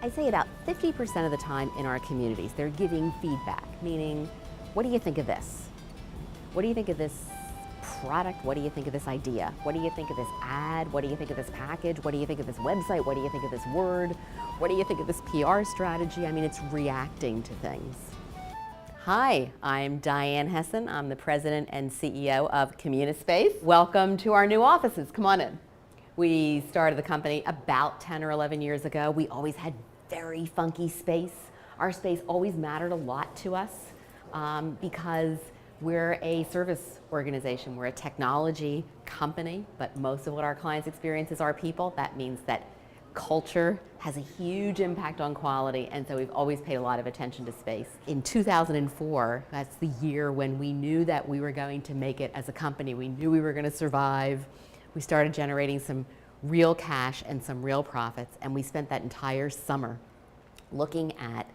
I'd say about 50% of the time in our communities, they're giving feedback, meaning, what do you think of this? What do you think of this product? What do you think of this idea? What do you think of this ad? What do you think of this package? What do you think of this website? What do you think of this word? What do you think of this PR strategy? I mean, it's reacting to things. Hi, I'm Diane Hessan. I'm the president and CEO of Communispace. Welcome to our new offices. Come on in. We started the company about 10 or 11 years ago. We always had very funky space. Our space always mattered a lot to us because we're a service organization. We're a technology company, but most of what our clients experience is our people. That means that culture has a huge impact on quality, and so we've always paid a lot of attention to space. In 2004, that's the year when we knew that we were going to make it as a company. We knew we were going to survive. We started generating some real cash and some real profits, and we spent that entire summer looking at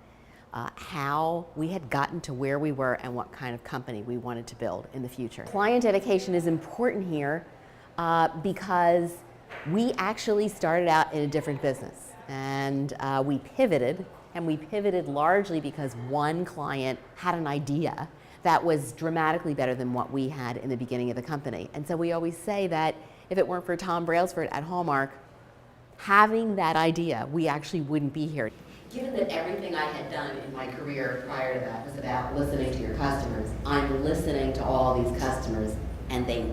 how we had gotten to where we were and what kind of company we wanted to build in the future. Client dedication is important here because we actually started out in a different business, and we pivoted largely because one client had an idea that was dramatically better than what we had in the beginning of the company. And so we always say that if it weren't for Tom Brailsford at Hallmark having that idea, we actually wouldn't be here. Given that everything I had done in my career prior to that was about listening to your customers, I'm listening to all these customers and they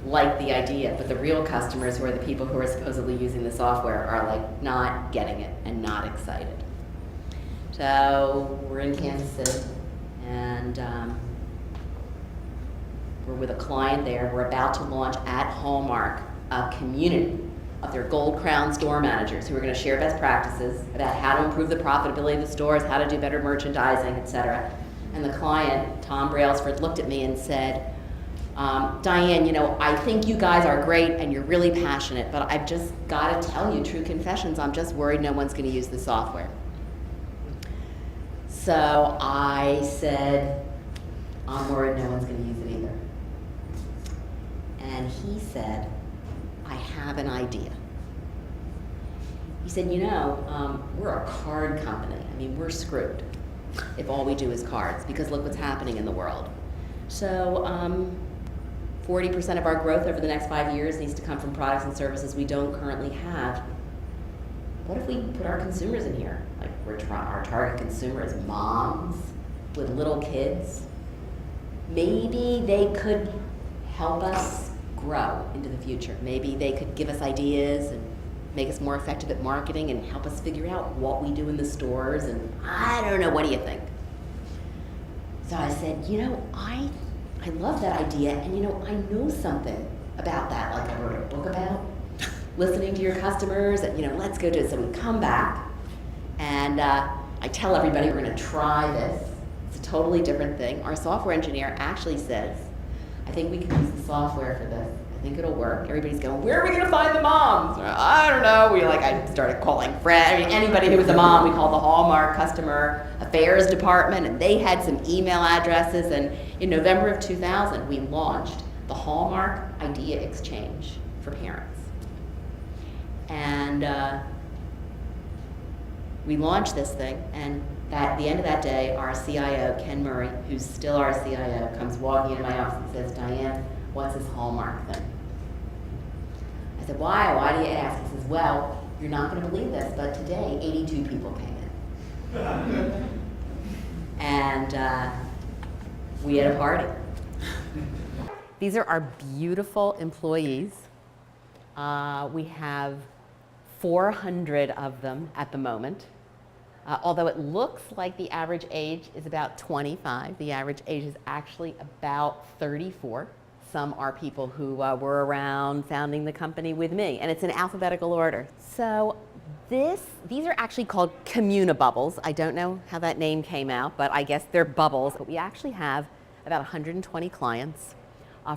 like the idea, but the real customers, who are the people who are supposedly using the software, are like not getting it and not excited. So we're in Kansas City and we're with a client there. We're about to launch at Hallmark a community of their Gold Crown store managers who are going to share best practices about how to improve the profitability of the stores, how to do better merchandising, etc. And the client, Tom Brailsford, looked at me and said, Diane, you know, I think you guys are great and you're really passionate, but I've just got to tell you, true confessions, I'm just worried no one's going to use the software. So I said, I'm worried no one's going to use it either. And he said, I have an idea. He said, you know, we're a card company. I mean, we're screwed if all we do is cards, because look what's happening in the world. So 40% of our growth over the next 5 years needs to come from products and services we don't currently have. What if we put our consumers in here? Like our target consumer is moms with little kids. Maybe they could help us grow into the future. Maybe they could give us ideas and make us more effective at marketing and help us figure out what we do in the stores, and I don't know, what do you think? So I said, you know, I love that idea, and you know, I know something about that, like I wrote a book about listening to your customers, and you know, let's go do it. So we come back, and I tell everybody we're going to try this. It's a totally different thing. Our software engineer actually says, I think we can use the software for this. I think it'll work. Everybody's going, where are we going to find the moms? I don't know. I started calling anybody who was a mom. We called the Hallmark Customer Affairs Department, and they had some email addresses. And in November of 2000, we launched the Hallmark Idea Exchange for parents. And we launched this thing, and at the end of that day, our CIO, Ken Murray, who's still our CIO, comes walking into my office and says, Diane, what's this Hallmark thing? I said, why? Why do you ask? He says, well, you're not going to believe this, but today 82 people came in. And we had a party. These are our beautiful employees. We have 400 of them at the moment. Although it looks like the average age is about 25, the average age is actually about 34. Some are people who were around founding the company with me, and it's in alphabetical order. So these are actually called Communibubbles. I don't know how that name came out, but I guess they're bubbles. But we actually have about 120 clients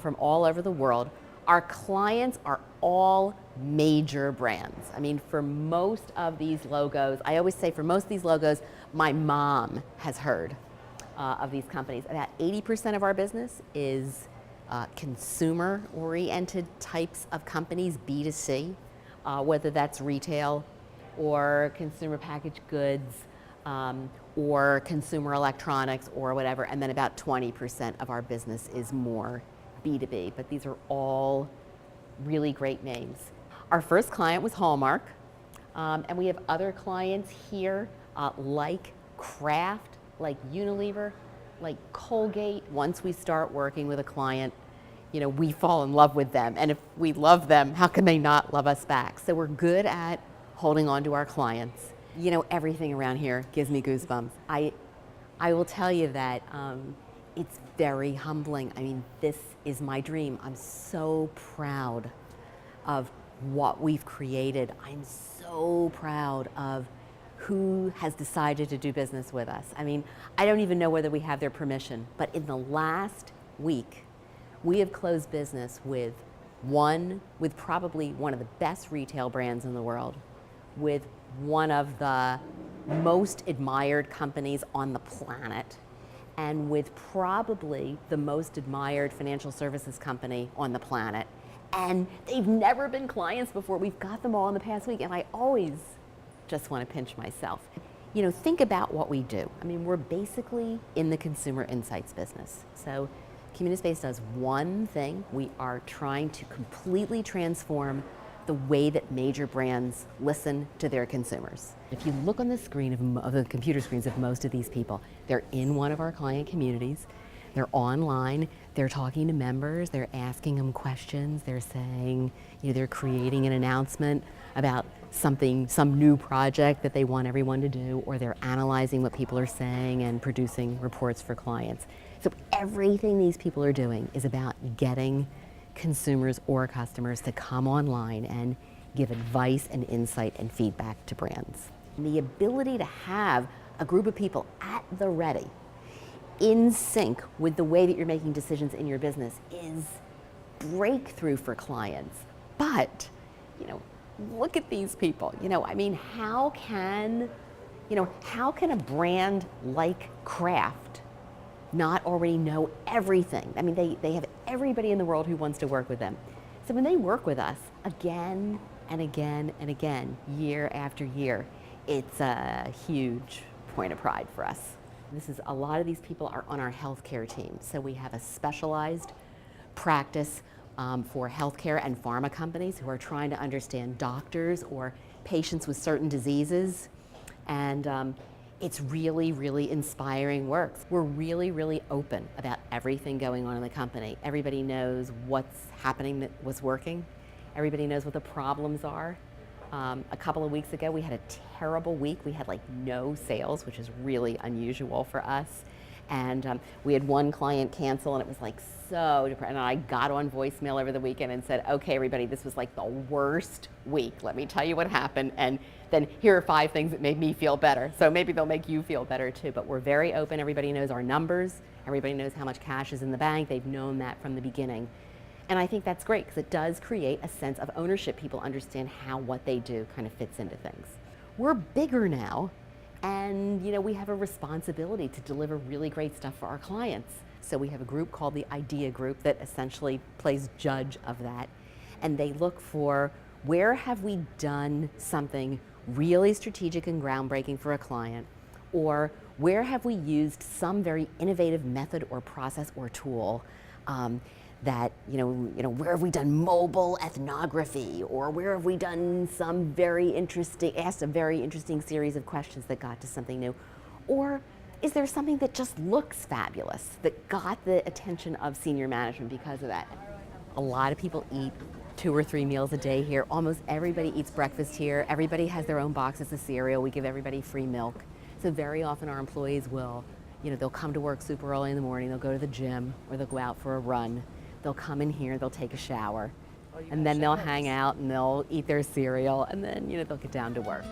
from all over the world. Our clients are all major brands. I mean, for most of these logos, I always say for most of these logos, my mom has heard of these companies. About 80% of our business is consumer-oriented types of companies, B2C, whether that's retail or consumer packaged goods, or consumer electronics or whatever, and then about 20% of our business is more B2B, but these are all really great names. Our first client was Hallmark, and we have other clients here like Kraft, like Unilever, like Colgate. Once we start working with a client, we fall in love with them, and if we love them, how can they not love us back? So we're good at holding on to our clients. Everything around here gives me goosebumps. I will tell you that it's very humbling. I mean, this is my dream. I'm so proud of what we've created. I'm so proud of who has decided to do business with us. I mean, I don't even know whether we have their permission, but in the last week, we have closed business with probably one of the best retail brands in the world, with one of the most admired companies on the planet, and with probably the most admired financial services company on the planet. And they've never been clients before. We've got them all in the past week, and I always just want to pinch myself. Think about what we do. I mean, we're basically in the consumer insights business. So Communispace does one thing. We are trying to completely transform the way that major brands listen to their consumers. If you look on the screen of the computer screens of most of these people, they're in one of our client communities, they're online, they're talking to members, they're asking them questions, they're saying, they're creating an announcement about some new project that they want everyone to do, or they're analyzing what people are saying and producing reports for clients. So everything these people are doing is about getting consumers or customers to come online and give advice and insight and feedback to brands. And the ability to have a group of people at the ready, in sync with the way that you're making decisions in your business, is breakthrough for clients. But, look at these people. I mean, how can a brand like Kraft not already know everything? I mean, they have everybody in the world who wants to work with them. So when they work with us again and again and again, year after year, it's a huge point of pride for us. A lot of these people are on our healthcare team. So we have a specialized practice for healthcare and pharma companies who are trying to understand doctors or patients with certain diseases. And it's really, really inspiring work. We're really, really open about everything going on in the company. Everybody knows what's happening, what's working. Everybody knows what the problems are. A couple of weeks ago, we had a terrible week. We had no sales, which is really unusual for us. And we had one client cancel, and it was so depressing. And I got on voicemail over the weekend and said, okay, everybody, this was the worst week. Let me tell you what happened. And then here are 5 things that made me feel better. So maybe they'll make you feel better too. But we're very open. Everybody knows our numbers. Everybody knows how much cash is in the bank. They've known that from the beginning. And I think that's great because it does create a sense of ownership. People understand how what they do kind of fits into things. We're bigger now, and we have a responsibility to deliver really great stuff for our clients. So we have a group called the Idea Group that essentially plays judge of that. And they look for, where have we done something really strategic and groundbreaking for a client? Or where have we used some very innovative method or process or tool that, where have we done mobile ethnography, or where have we done asked a very interesting series of questions that got to something new? Or is there something that just looks fabulous that got the attention of senior management because of that? A lot of people eat 2 or 3 meals a day here. Almost everybody eats breakfast here. Everybody has their own boxes of cereal. We give everybody free milk. So very often our employees will, they'll come to work super early in the morning, they'll go to the gym, or they'll go out for a run. They'll come in here, they'll take a shower, and then they'll hang out and they'll eat their cereal, and then they'll get down to work.